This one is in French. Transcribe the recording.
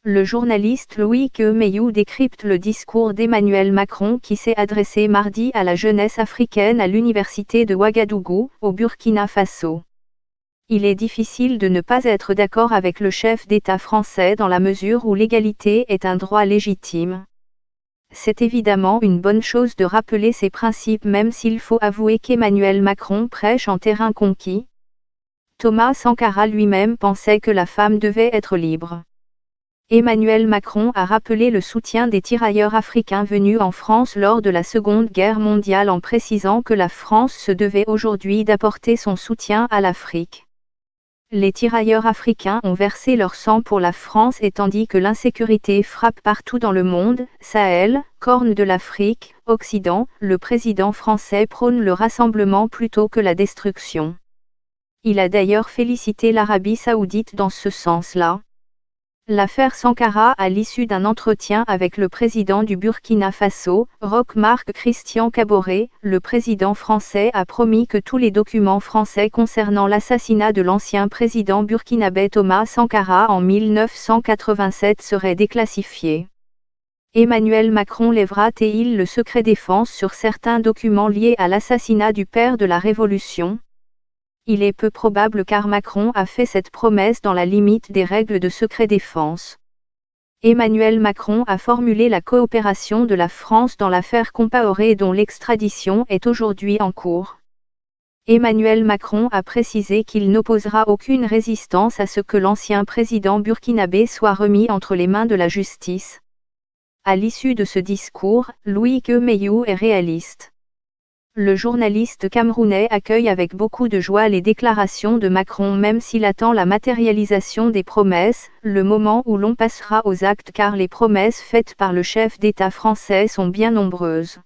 Le journaliste Loïc Meyou décrypte le discours d'Emmanuel Macron qui s'est adressé mardi à la jeunesse africaine à l'université de Ouagadougou, au Burkina Faso. Il est difficile de ne pas être d'accord avec le chef d'État français dans la mesure où l'égalité est un droit légitime. C'est évidemment une bonne chose de rappeler ces principes même s'il faut avouer qu'Emmanuel Macron prêche en terrain conquis. Thomas Sankara lui-même pensait que la femme devait être libre. Emmanuel Macron a rappelé le soutien des tirailleurs africains venus en France lors de la Seconde Guerre mondiale en précisant que la France se devait aujourd'hui d'apporter son soutien à l'Afrique. Les tirailleurs africains ont versé leur sang pour la France et tandis que l'insécurité frappe partout dans le monde, Sahel, Corne de l'Afrique, Occident, le président français prône le rassemblement plutôt que la destruction. Il a d'ailleurs félicité l'Arabie saoudite dans ce sens-là. L'affaire Sankara à l'issue d'un entretien avec le président du Burkina Faso, Roch Marc Christian Kaboré, le président français a promis que tous les documents français concernant l'assassinat de l'ancien président burkinabé Thomas Sankara en 1987 seraient déclassifiés. Emmanuel Macron lèvera-t-il le secret défense sur certains documents liés à l'assassinat du père de la Révolution ? Il est peu probable car Macron a fait cette promesse dans la limite des règles de secret défense. Emmanuel Macron a formulé la coopération de la France dans l'affaire Compaoré dont l'extradition est aujourd'hui en cours. Emmanuel Macron a précisé qu'il n'opposera aucune résistance à ce que l'ancien président burkinabé soit remis entre les mains de la justice. À l'issue de ce discours, Loïc Meyou est réaliste. Le journaliste camerounais accueille avec beaucoup de joie les déclarations de Macron même s'il attend la matérialisation des promesses, le moment où l'on passera aux actes car les promesses faites par le chef d'État français sont bien nombreuses.